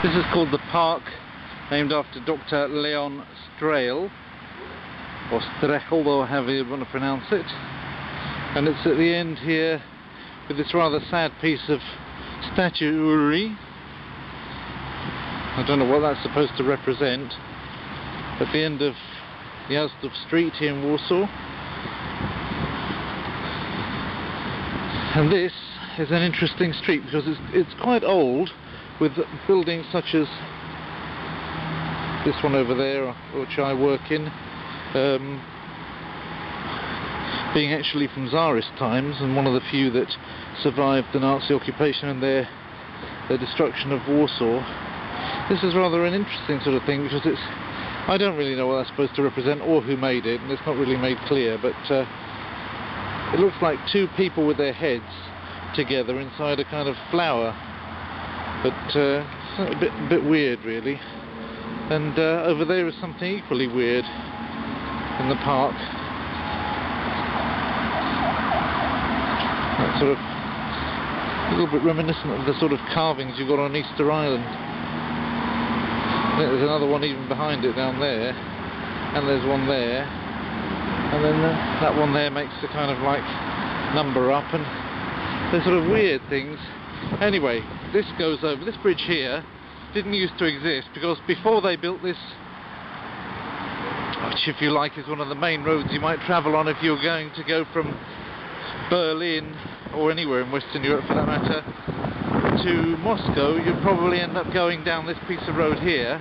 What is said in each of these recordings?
This is called the park, named after Dr. Leon Strel, or Strechel, or however you want to pronounce it. And it's at the end here with this rather sad piece of statuary. I don't know what that's supposed to represent. At the end of Ujazdowski Street here in Warsaw. And this is an interesting street because it's quite old, with buildings such as this one over there, which I work in, being actually from Tsarist times, and one of the few that survived the Nazi occupation and their destruction of Warsaw. This is rather an interesting sort of thing because I don't really know what that's supposed to represent or who made it, and it's not really made clear, but it looks like two people with their heads together inside a kind of flower, but a bit weird really. And over there is something equally weird in the park. That sort of a little bit reminiscent of the sort of carvings you got on Easter Island. There's another one even behind it down there, and there's one there, and then that one there makes the kind of like number up, and they're sort of weird things. Anyway, this goes over, this bridge here didn't used to exist because before they built this, which if you like is one of the main roads you might travel on if you're going to go from Berlin, or anywhere in Western Europe for that matter, to Moscow, you'd probably end up going down this piece of road here,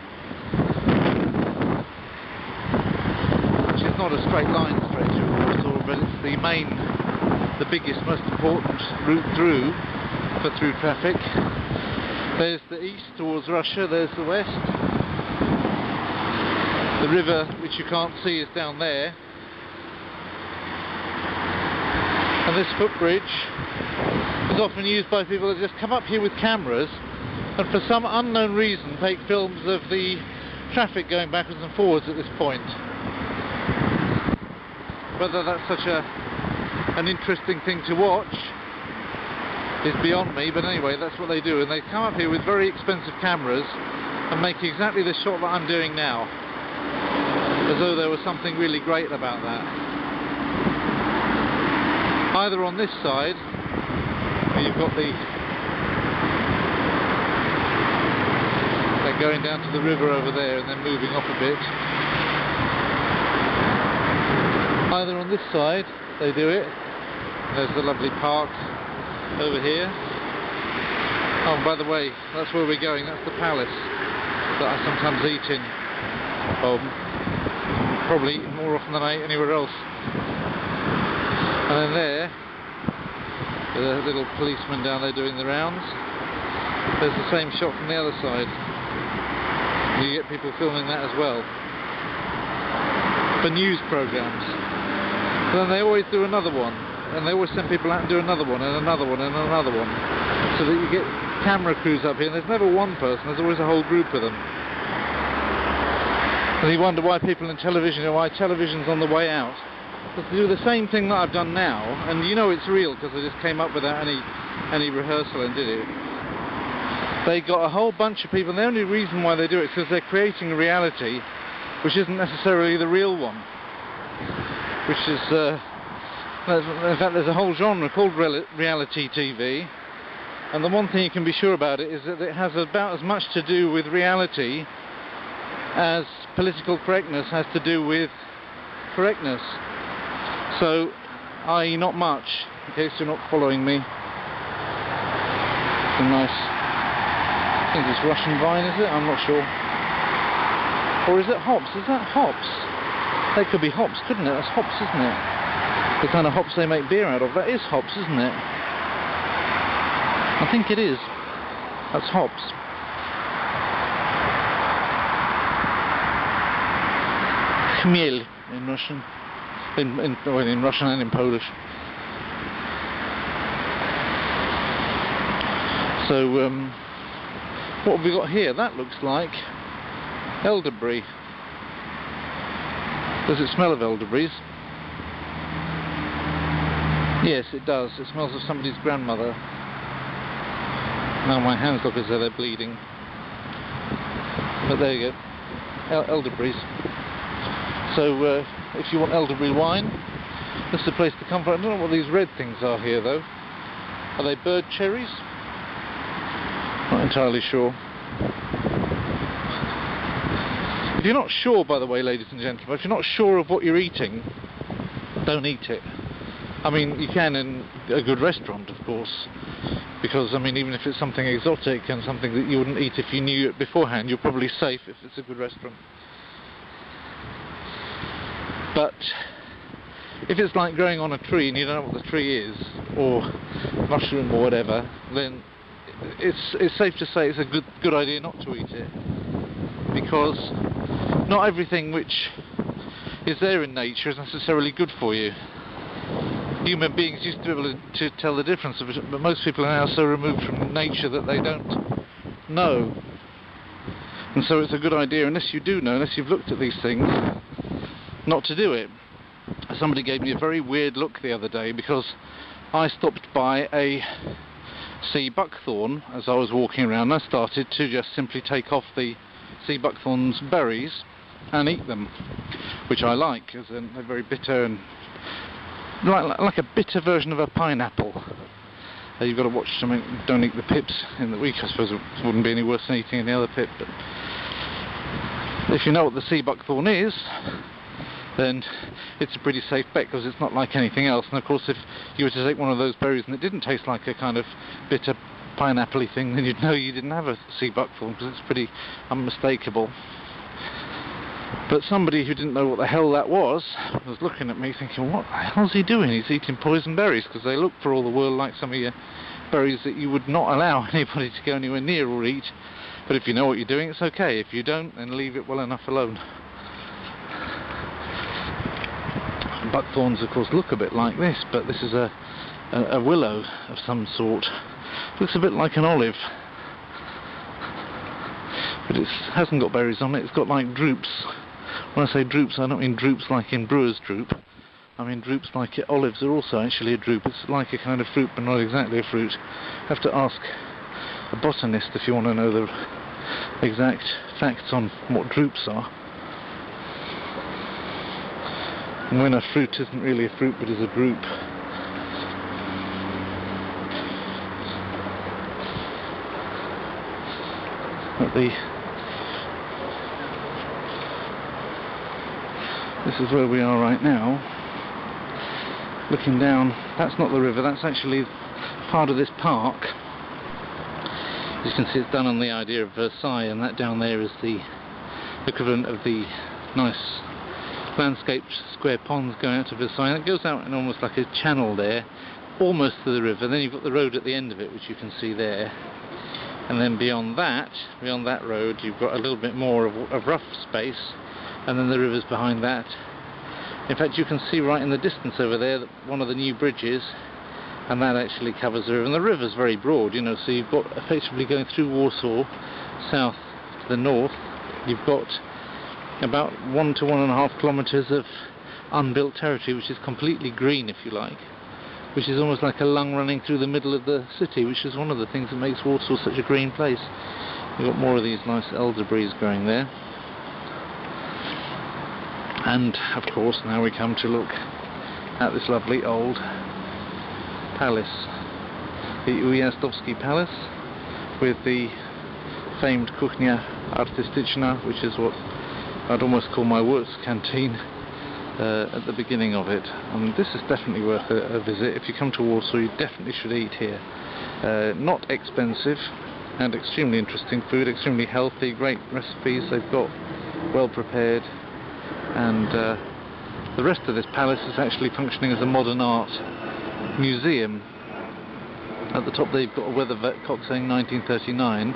which is not a straight line straight through Warsaw, but it's the biggest, most important route through for through traffic. There's the east towards Russia, there's the west. The river, which you can't see, is down there. And this footbridge is often used by people that just come up here with cameras and for some unknown reason take films of the traffic going backwards and forwards at this point. Whether that's such an interesting thing to watch is beyond me, but anyway, that's what they do, and they come up here with very expensive cameras and make exactly the shot that I'm doing now, as though there was something really great about that. Either on this side, where you've got they're going down to the river over there and then moving off a bit. Either on this side they do it. There's the lovely park over here. Oh, and by the way, that's where we're going. That's the palace that I sometimes eat in. Probably more often than I eat anywhere else. And then there, the little policeman down there doing the rounds. There's the same shot from the other side. You get people filming that as well for news programs. Then they always do another one, and they always send people out and do another one and another one and another one, so that you get camera crews up here, and there's never one person, there's always a whole group of them. And you wonder why people in television, or why television's on the way out. Because they do the same thing that I've done now, and you know it's real because they just came up without any rehearsal and did it. They got a whole bunch of people, and the only reason why they do it is because they're creating a reality which isn't necessarily the real one. Which is, in fact, there's a whole genre called reality TV, and the one thing you can be sure about it is that it has about as much to do with reality as political correctness has to do with correctness. So, i.e. not much, in case you're not following me. Some nice, I think it's Russian vine, is it? I'm not sure. Or is it hops? Is that hops? That could be hops, couldn't it? That's hops, isn't it? The kind of hops they make beer out of. That is hops, isn't it? I think it is. That's hops. Chmiel in Russian. In Russian and in Polish. So, what have we got here? That looks like elderberry. Does it smell of elderberries? Yes, it does. It smells of somebody's grandmother. Now my hands look as though they're bleeding. But there you go, elderberries. So if you want elderberry wine, this is the place to come for. I don't know what these red things are here though. Are they bird cherries? Not entirely sure. If you're not sure, by the way, ladies and gentlemen, if you're not sure of what you're eating, don't eat it. I mean, you can in a good restaurant, of course, because, I mean, even if it's something exotic and something that you wouldn't eat if you knew it beforehand, you're probably safe if it's a good restaurant. But if it's like growing on a tree and you don't know what the tree is, or mushroom or whatever, then it's safe to say it's a good idea not to eat it, because not everything which is there in nature is necessarily good for you. Human beings used to be able to tell the difference, but most people are now so removed from nature that they don't know. And so it's a good idea, unless you do know, unless you've looked at these things, not to do it. Somebody gave me a very weird look the other day because I stopped by a sea buckthorn as I was walking around. I started to just simply take off the sea buckthorn's berries and eat them, which I like, because they're very bitter and like a bitter version of a pineapple. You've got to watch something, don't eat the pips in the week. I suppose it wouldn't be any worse than eating any other pip, but if you know what the sea buckthorn is, then it's a pretty safe bet, because it's not like anything else. And of course, if you were to take one of those berries and it didn't taste like a kind of bitter pineapple-y thing, then you'd know you didn't have a sea buckthorn, because it's pretty unmistakable. But somebody who didn't know what the hell that was looking at me thinking, what the hell's he doing? He's eating poison berries, because they look for all the world like some of your berries that you would not allow anybody to go anywhere near or eat. But if you know what you're doing, it's okay. If you don't, then leave it well enough alone. Buckthorns, of course, look a bit like this, but this is a willow of some sort. Looks a bit like an olive, but it hasn't got berries on it. It's got like drupes. When I say drupes, I don't mean drupes like in brewer's droop. I mean drupes like olives are also actually a drupe. It's like a kind of fruit, but not exactly a fruit. You have to ask a botanist if you want to know the exact facts on what drupes are. And when a fruit isn't really a fruit but is a drupe. This is where we are right now, looking down. That's not the river, that's actually part of this park. As you can see, it's done on the idea of Versailles, and that down there is the equivalent of the nice landscaped square ponds going out to Versailles. And it goes out in almost like a channel there, almost to the river. Then you've got the road at the end of it, which you can see there. And then beyond that road, you've got a little bit more of rough space, and then the river's behind that. In fact, you can see right in the distance over there one of the new bridges, and that actually covers the river. And the river's very broad, you know, so you've got effectively going through Warsaw, south to the north, you've got about 1 to 1.5 kilometres of unbuilt territory, which is completely green, if you like, which is almost like a lung running through the middle of the city, which is one of the things that makes Warsaw such a green place. You've got more of these nice elderberries growing there. And of course, now we come to look at this lovely old palace, the Ujazdowski Palace, with the famed Kuchnia Artystyczna, which is what I'd almost call my works canteen, at the beginning of it. And this is definitely worth a visit. If you come to Warsaw, you definitely should eat here. Not expensive, and extremely interesting food, extremely healthy, great recipes they've got, well prepared. And the rest of this palace is actually functioning as a modern art museum. At the top they've got a weathercock saying 1939.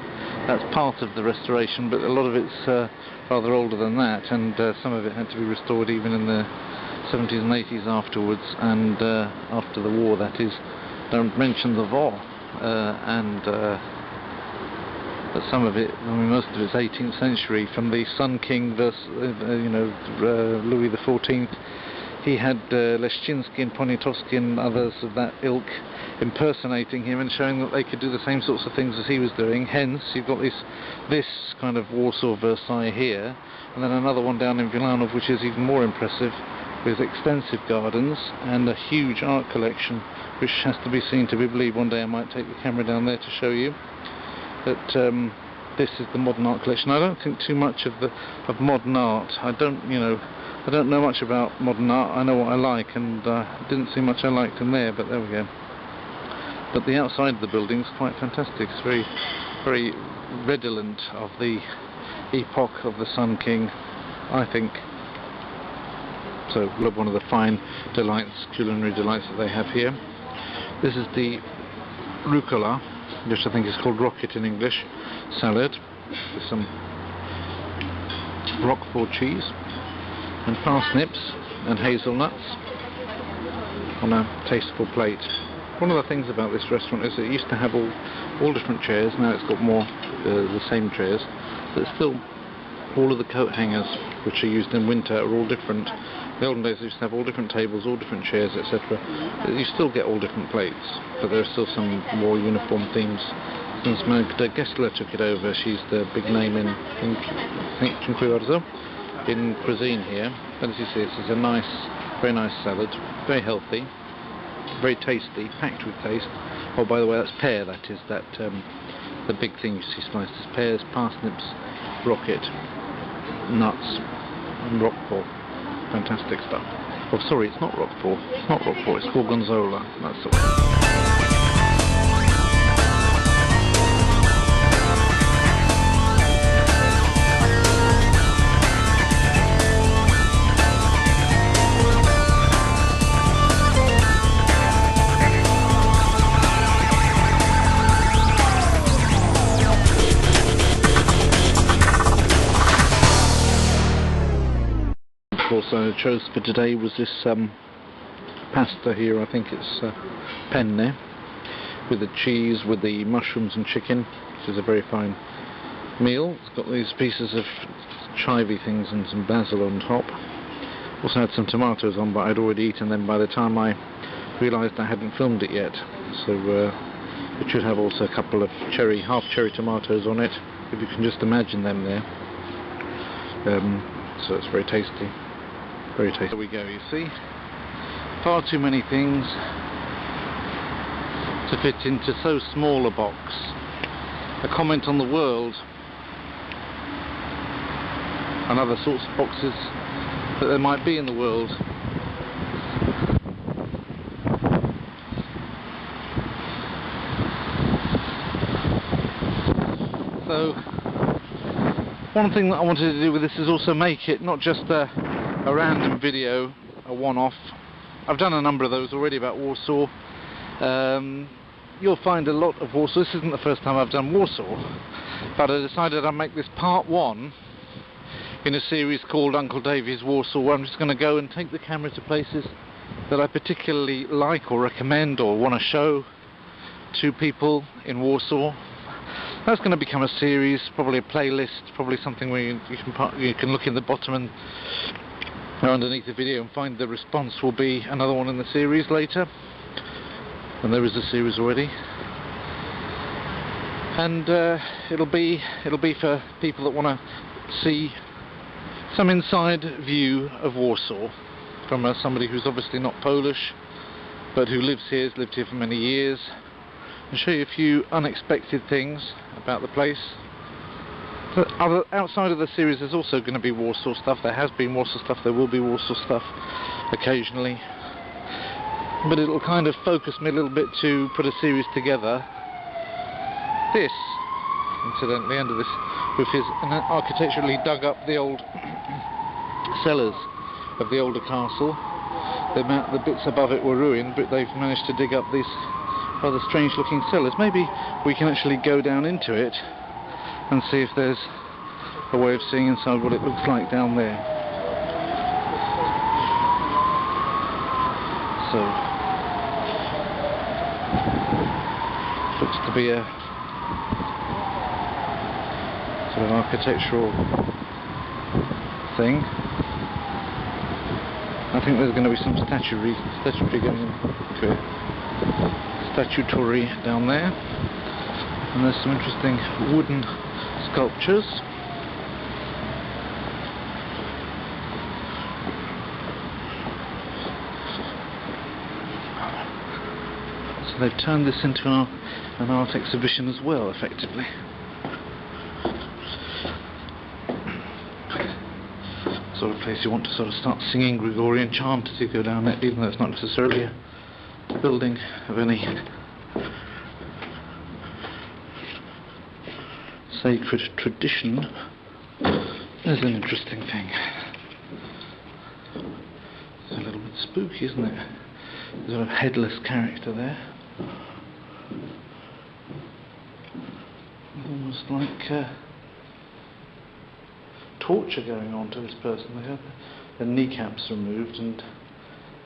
That's part of the restoration, but a lot of it's rather older than that, and some of it had to be restored even in the 70s and 80s afterwards, and after the war, that is. Don't mention the war. But some of it, I mean, most of it's 18th century, from the Sun King versus, Louis XIV he had Leszczynski and Poniatowski and others of that ilk impersonating him and showing that they could do the same sorts of things as he was doing. Hence, you've got this kind of Warsaw Versailles here, and then another one down in Wilanów, which is even more impressive, with extensive gardens and a huge art collection, which has to be seen to be believed. One day I might take the camera down there to show you that this is the modern art collection. I don't think too much of modern art. I don't know much about modern art. I know what I like, and didn't see much I liked in there, but there we go. But the outside of the building is quite fantastic. It's very, very redolent of the epoch of the Sun King, I think. So, one of the fine delights, culinary delights that they have here. This is the rucola, which I think is called rocket in English, salad with some Roquefort cheese and parsnips and hazelnuts on a tasteful plate. One of the things about this restaurant is it used to have all different chairs. Now it's got more the same chairs, but still all of the coat hangers which are used in winter are all different. In the olden days they used to have all different tables, all different chairs, etc. You still get all different plates, but there are still some more uniform themes. Since Magda Gessler took it over, she's the big name in cuisine here. And as you see, it's a nice, very nice salad, very healthy, very tasty, packed with taste. Oh, by the way, that's pear. That is the big thing you see sliced is pears, parsnips, rocket, nuts, and Roquefort. Fantastic stuff. Oh, sorry, it's not Roquefort. It's not Roquefort. It's Gorgonzola. That's the one. Also chose for today was this pasta here. I think it's penne, with the cheese, with the mushrooms and chicken, which is a very fine meal. It's got these pieces of chivy things and some basil on top. Also had some tomatoes on, but I'd already eaten them by the time I realised I hadn't filmed it yet. So it should have also a couple of half cherry tomatoes on it, if you can just imagine them there. So it's very tasty. Very tasty. There we go, you see. Far too many things to fit into so small a box. A comment on the world and other sorts of boxes that there might be in the world. So, one thing that I wanted to do with this is also make it not just a random video, a one-off. I've done a number of those already about Warsaw. You'll find a lot of Warsaw. This isn't the first time I've done Warsaw, but I decided I'd make this part one in a series called Uncle Davey's Warsaw, where I'm just going to go and take the camera to places that I particularly like or recommend or want to show to people in Warsaw. That's going to become a series, probably a playlist, probably something where you can look in the bottom and underneath the video and find the response will be another one in the series later, and there is a series already, and it'll be for people that want to see some inside view of Warsaw from somebody who's obviously not Polish but who lives here, has lived here for many years, and show you a few unexpected things about the place. Outside of the series there's also going to be Warsaw stuff. There has been Warsaw stuff, there will be Warsaw stuff occasionally, but it'll kind of focus me a little bit to put a series together. This, incidentally, under this roof is architecturally dug up the old cellars of the older castle. The bits above it were ruined, but they've managed to dig up these rather strange looking cellars. Maybe we can actually go down into it and see if there's a way of seeing inside what it looks like down there. So, looks to be a sort of architectural thing. I think there's going to be some statutory going into it. Statutory down there. And there's some interesting wooden sculptures. So they've turned this into an art exhibition as well, effectively. Sort of place you want to sort of start singing Gregorian chant as you go down it, even though it's not necessarily a building of any sacred tradition. There's an interesting thing. It's a little bit spooky, isn't it? There's a sort of headless character there. Almost like torture going on to this person. They had their kneecaps removed and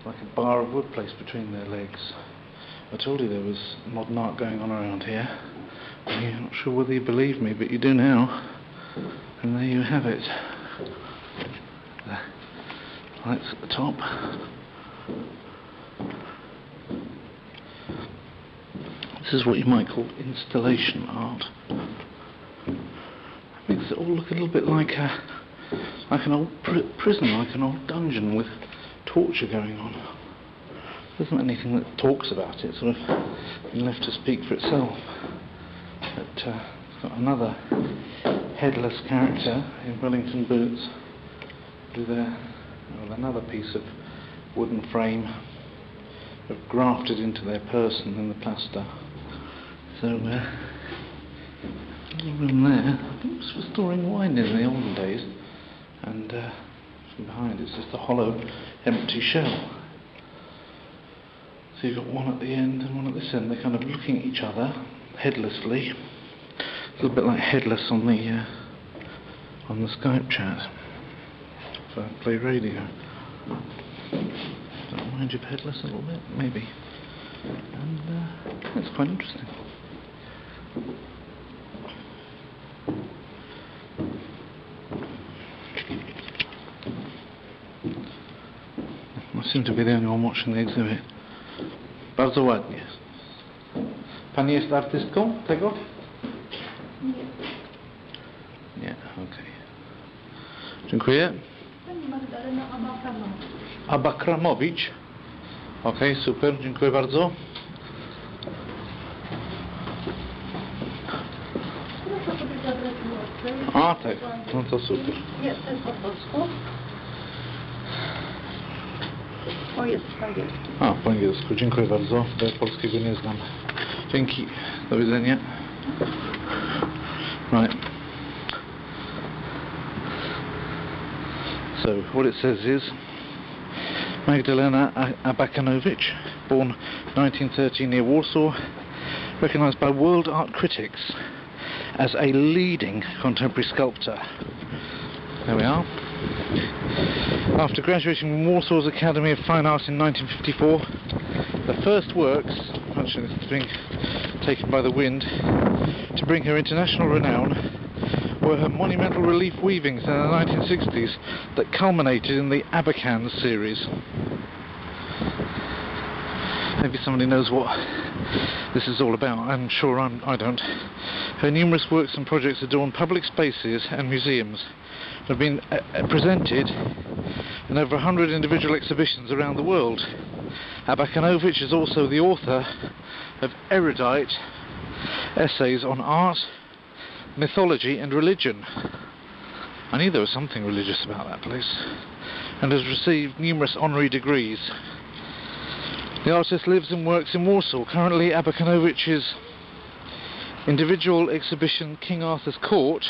like a bar of wood placed between their legs. I told you there was modern art going on around here. I'm not sure whether you believe me, but you do now. And there you have it. The lights at the top. This is what you might call installation art. Makes it all look a little bit like an old prison, like an old dungeon with torture going on. There isn't anything that talks about it, sort of been left to speak for itself. But it's got another headless character in Wellington boots with another piece of wooden frame grafted into their person in the plaster. So little room there. I think it was for storing wine in the olden days, and from behind it's just a hollow, empty shell. So you've got one at the end and one at this end. They're kind of looking at each other headlessly. It's a little bit like headless on the Skype chat. So I play radio. Don't mind you headless a little bit, maybe. And it's quite interesting. I seem to be the only one watching the exhibit. Bardzo ładnie. Pani jest artystką tego? Nie. Nie, okej. Dziękuję. Pani Magdalena Abakramowicz. Okej, super, dziękuję bardzo. Proszę sobie zabrać łódkę. A, tak, no to super. Jest, to jest po polsku. O, jest po angielsku. A, po angielsku, dziękuję bardzo. Bo ja polskiego nie znam. Dzięki, do widzenia. Right. So, what it says is Magdalena Abakanowicz, born 1930 near Warsaw, recognised by world art critics as a leading contemporary sculptor. There we are. After graduating from Warsaw's Academy of Fine Arts in 1954, the first works, actually this is being taken by the wind, to bring her international renown were her monumental relief weavings in the 1960s that culminated in the Abakan series. Maybe somebody knows what this is all about. I'm sure I don't. Her numerous works and projects adorn public spaces and museums and have been presented in over 100 individual exhibitions around the world. Abakanowicz is also the author of erudite essays on art, mythology and religion. I knew there was something religious about that place, and has received numerous honorary degrees. The artist lives and works in Warsaw. Currently Abakanowicz's individual exhibition King Arthur's Court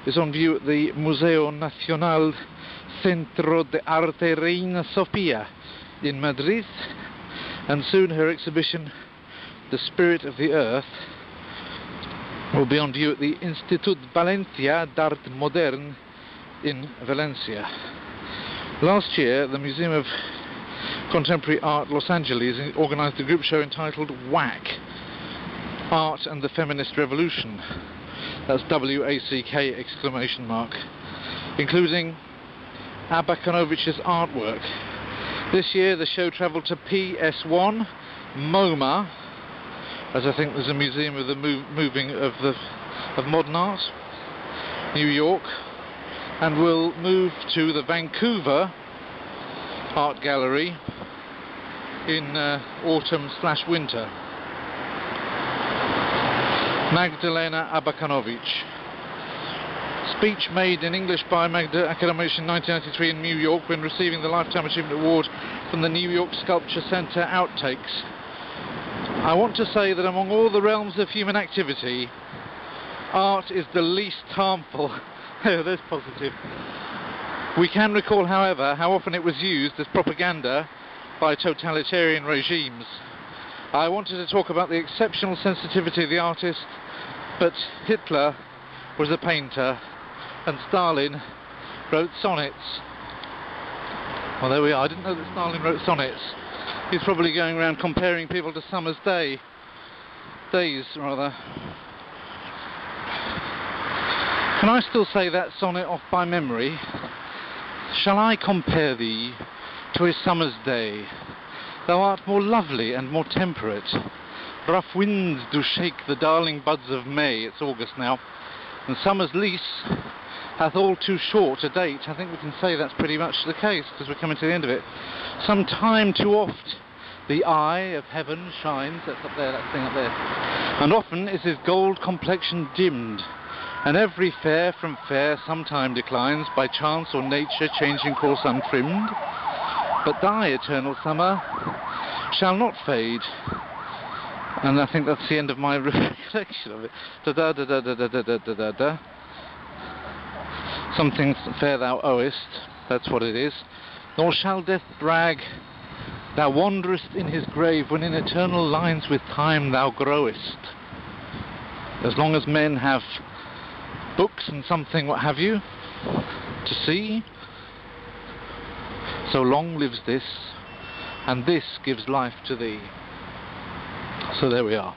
is on view at the Museo Nacional Centro de Arte Reina Sofia in Madrid, and soon her exhibition The Spirit of the Earth will be on view at the Institut Valencia d'Art Modern in Valencia. Last year, the Museum of Contemporary Art Los Angeles organised a group show entitled WACK, Art and the Feminist Revolution. That's W-A-C-K exclamation mark, including Abakanowicz's artwork. This year the show travelled to PS1, MoMA, as I think there's a museum of the moving of modern art, New York, and will move to the Vancouver Art Gallery in autumn/winter. Magdalena Abakanowicz. Speech made in English by Magda Abakanowicz in 1993 in New York when receiving the Lifetime Achievement Award from the New York Sculpture Center. Outtakes. I want to say that among all the realms of human activity, art is the least harmful. Oh, there's positive. We can recall, however, how often it was used as propaganda by totalitarian regimes. I wanted to talk about the exceptional sensitivity of the artist, but Hitler was a painter and Stalin wrote sonnets. Well, there we are. I didn't know that Stalin wrote sonnets. He's probably going around comparing people to summer's days, rather. Can I still say that sonnet off by memory? Shall I compare thee to a summer's day? Thou art more lovely and more temperate. Rough winds do shake the darling buds of May. It's August now. And summer's lease hath all too short a date. I think we can say that's pretty much the case, because we're coming to the end of it. Some time too oft the eye of heaven shines. That's up there, that thing up there. And often is his gold complexion dimmed. And every fair from fair sometime declines, by chance or nature changing course untrimmed. But thy eternal summer shall not fade. And I think that's the end of my recollection of it. Da-da-da-da-da-da-da-da-da-da. Something fair thou owest, that's what it is. Nor shall death brag, thou wanderest in his grave, when in eternal lines with time thou growest. As long as men have books and something, what have you, to see, so long lives this, and this gives life to thee. So there we are.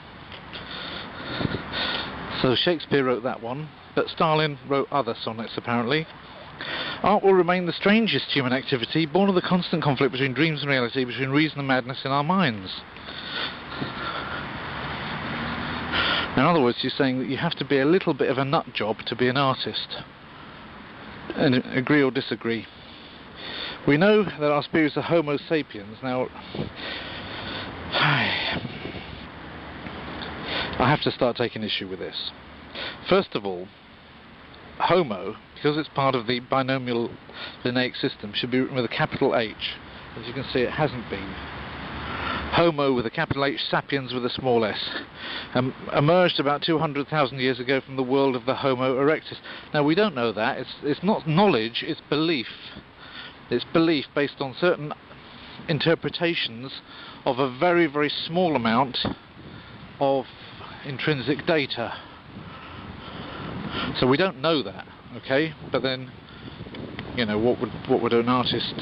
So Shakespeare wrote that one, but Stalin wrote other sonnets apparently. Art will remain the strangest human activity, born of the constant conflict between dreams and reality, between reason and madness in our minds. In other words, you're saying that you have to be a little bit of a nut job to be an artist. And agree or disagree. We know that our spirits are Homo sapiens. Now, I have to start taking issue with this. First of all, Homo, because it's part of the binomial linaic system, should be written with a capital H. As you can see, it hasn't been. Homo with a capital H, sapiens with a small s. Emerged about 200,000 years ago from the world of the Homo erectus. Now, we don't know that. It's not knowledge, it's belief. It's belief based on certain interpretations of a very, very small amount of intrinsic data. So we don't know that, okay? But then, you know, what would an artist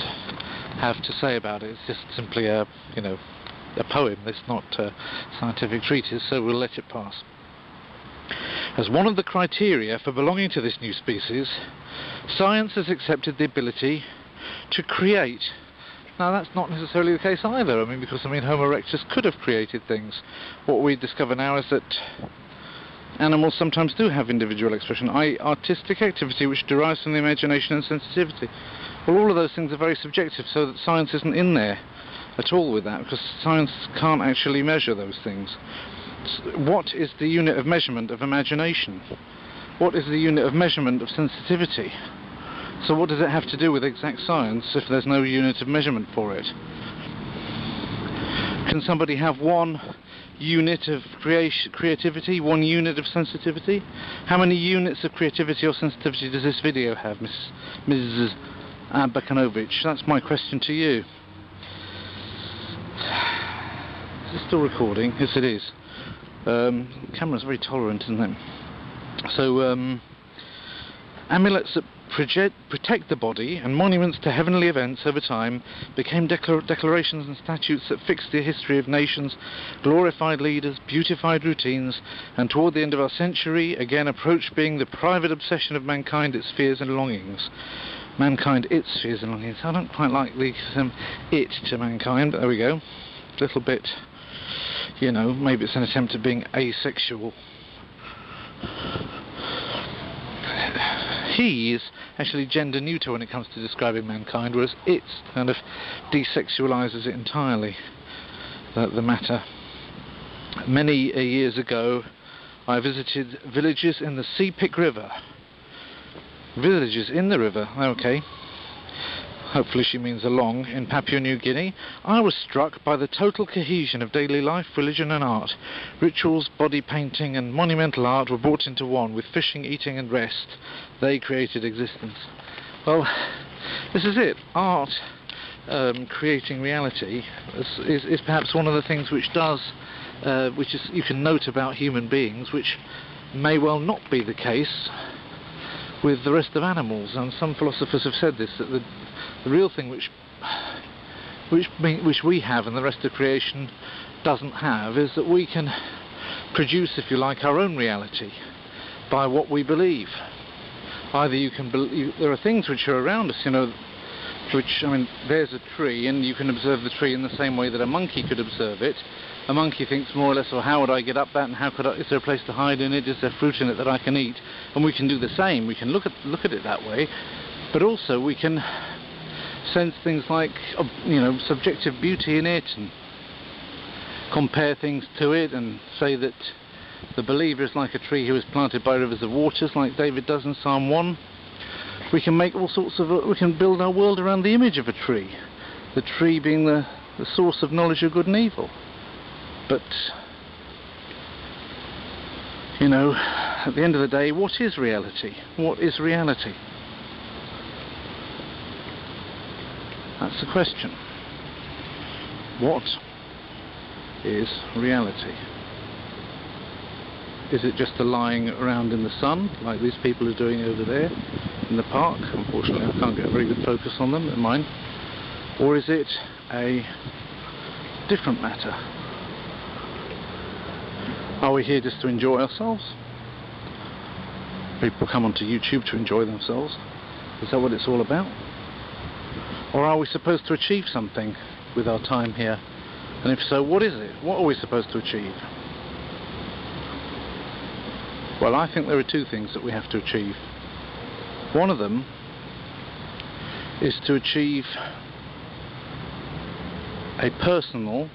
have to say about it? It's just simply a poem. It's not a scientific treatise, so we'll let it pass. As one of the criteria for belonging to this new species, science has accepted the ability to create. Now, that's not necessarily the case either. Because Homo erectus could have created things. What we discover now is that animals sometimes do have individual expression, i.e. artistic activity which derives from the imagination and sensitivity. Well, all of those things are very subjective, so that science isn't in there at all with that, because science can't actually measure those things. What is the unit of measurement of imagination? What is the unit of measurement of sensitivity? So what does it have to do with exact science if there's no unit of measurement for it? Can somebody have one unit of creativity, one unit of sensitivity? How many units of creativity or sensitivity does this video have, Mrs. Abakanowicz? That's my question to you. Is it still recording? Yes, it is. Camera's very tolerant, isn't it? So, amulets that protect the body and monuments to heavenly events over time became declarations and statutes that fixed the history of nations, glorified leaders, beautified routines, and toward the end of our century again approached being the private obsession of mankind, its fears and longings. mankind its fears and longings. I don't quite like the it to mankind, but there we go. A little bit, you know, maybe it's an attempt at being asexual. He is actually gender neutral when it comes to describing mankind, whereas it kind of desexualizes it entirely, the matter. Many years ago I visited villages in the Sepik River. Villages in the river, okay. Hopefully she means along, in Papua New Guinea. I was struck by the total cohesion of daily life, religion and art. Rituals, body painting and monumental art were brought into one, with fishing, eating and rest. They created existence. Well, this is it. Art creating reality is perhaps one of the things which does, which is you can note about human beings, which may well not be the case with the rest of animals. And some philosophers have said this, that the real thing which we have and the rest of creation doesn't have is that we can produce, if you like, our own reality by what we believe. Either you can believe, there are things which are around us, you know, which, I mean, there's a tree and you can observe the tree in the same way that a monkey could observe it. A monkey thinks more or less, well, how would I get up that, and how could I, is there a place to hide in it, is there fruit in it that I can eat? And we can do the same. We can look at it that way, but also we can sense things like, you know, subjective beauty in it, and compare things to it, and say that the believer is like a tree who is planted by rivers of waters, like David does in Psalm 1. We can make all sorts of, we can build our world around the image of a tree, the tree being the source of knowledge of good and evil. But, you know, at the end of the day, what is reality? What is reality? That's the question. What is reality? Is it just a lying around in the sun, like these people are doing over there in the park? Unfortunately, I can't get a very good focus on them, in mine. Or is it a different matter? Are we here just to enjoy ourselves? People come onto YouTube to enjoy themselves. Is that what it's all about? Or are we supposed to achieve something with our time here? And if so, what is it? What are we supposed to achieve? Well, I think there are two things that we have to achieve. One of them is to achieve a personal,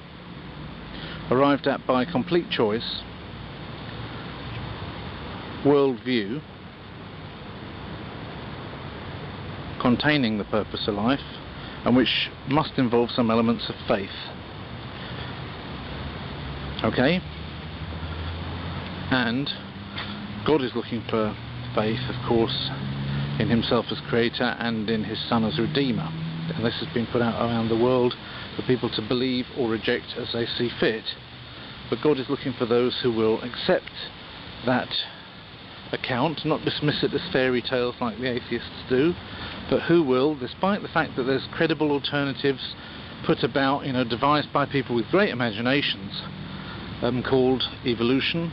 arrived at by complete choice, worldview containing the purpose of life, and which must involve some elements of faith. Okay? And God is looking for faith, of course, in himself as creator and in his Son as redeemer. And this has been put out around the world for people to believe or reject as they see fit. But God is looking for those who will accept that account, not dismiss it as fairy tales like the atheists do, but who will, despite the fact that there's credible alternatives put about, you know, devised by people with great imaginations, called evolution,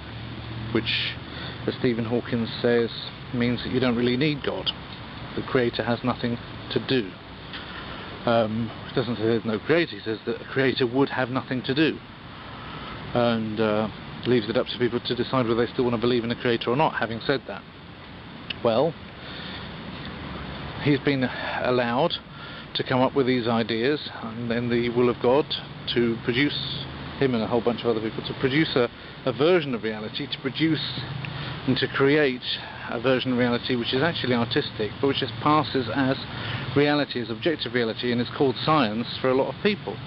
which, as Stephen Hawking says, means that you don't really need God. The creator has nothing to do. He doesn't say there's no creator, he says that a creator would have nothing to do. And leaves it up to people to decide whether they still want to believe in a creator or not. Having said that, well, he's been allowed to come up with these ideas, and then the will of God to produce, him and a whole bunch of other people, to produce a version of reality, to produce and to create a version of reality which is actually artistic, but which just passes as reality, as objective reality, and is called science for a lot of people.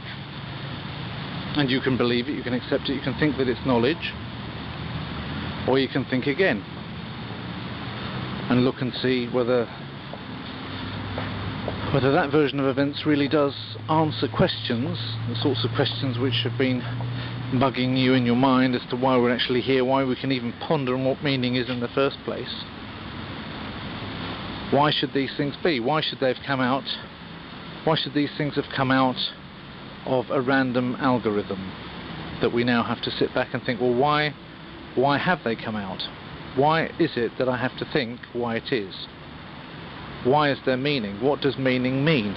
And you can believe it, you can accept it, you can think that it's knowledge, or you can think again and look and see whether that version of events really does answer questions, the sorts of questions which have been bugging you in your mind as to why we're actually here, why we can even ponder on what meaning is in the first place. Why should these things be? Why should they have come out? Why should these things have come out of a random algorithm that we now have to sit back and think, well, why have they come out? Why is it that I have to think why it is? Why is there meaning? What does meaning mean?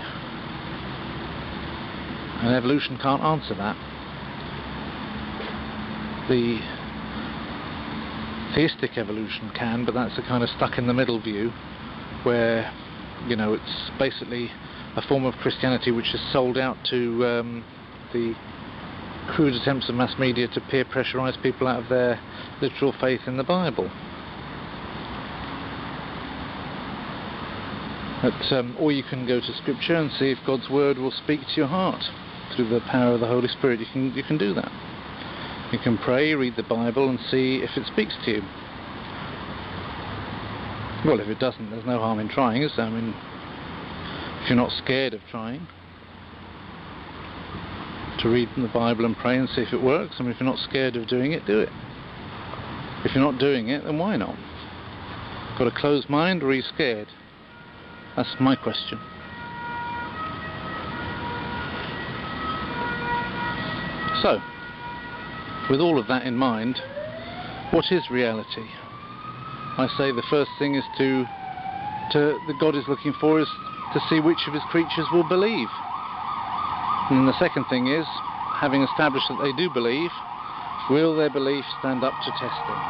And evolution can't answer that. The theistic evolution can, but that's a kind of stuck in the middle view, where, you know, it's basically a form of Christianity which is sold out to the crude attempts of mass media to peer pressurise people out of their literal faith in the Bible. But, or you can go to Scripture and see if God's Word will speak to your heart through the power of the Holy Spirit. You can do that. You can pray, read the Bible, and see if it speaks to you. Well, if it doesn't, there's no harm in trying, is there? I mean, if you're not scared of trying to read the Bible and pray and see if it works, I mean, if you're not scared of doing it, do it. If you're not doing it, then why not? Got a closed mind, or are you scared? That's my question. So, with all of that in mind, what is reality? I say the first thing is that God is looking for is to see which of his creatures will believe. And then the second thing is, having established that they do believe, will their belief stand up to testing?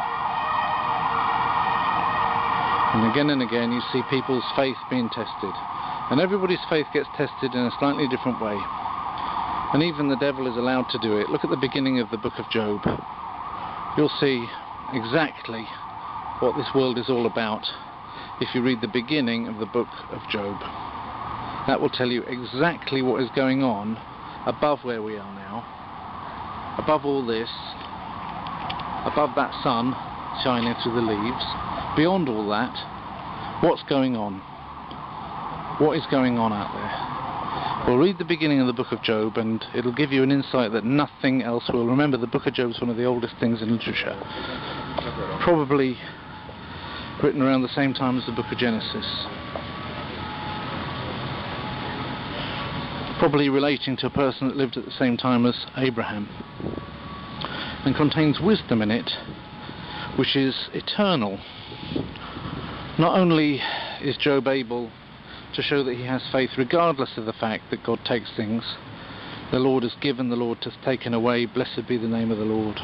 And again you see people's faith being tested. And everybody's faith gets tested in a slightly different way. And even the devil is allowed to do it. Look at the beginning of the book of Job. You'll see exactly what this world is all about if you read the beginning of the book of Job. That will tell you exactly what is going on above where we are now, above all this, above that sun shining through the leaves, beyond all that, what's going on? What is going on out there? Well, read the beginning of the book of Job and it'll give you an insight that nothing else will. Remember, the book of Job is one of the oldest things in literature. Probably written around the same time as the book of Genesis. Probably relating to a person that lived at the same time as Abraham. And contains wisdom in it, which is eternal. Not only is Job able to show that he has faith regardless of the fact that God takes things. The Lord has given, the Lord has taken away, blessed be the name of the Lord.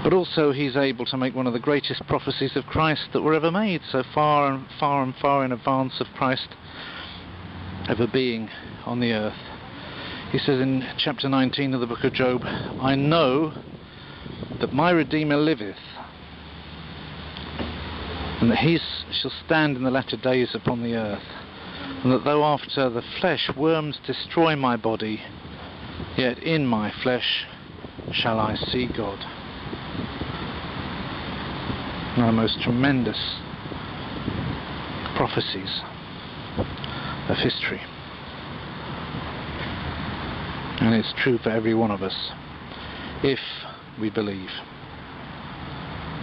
But also he's able to make one of the greatest prophecies of Christ that were ever made, so far in advance of Christ ever being on the earth. He says in chapter 19 of the book of Job, I know that my Redeemer liveth, and that he shall stand in the latter days upon the earth, and that though after the flesh worms destroy my body, yet in my flesh shall I see God. One of the most tremendous prophecies of history, and it's true for every one of us if we believe.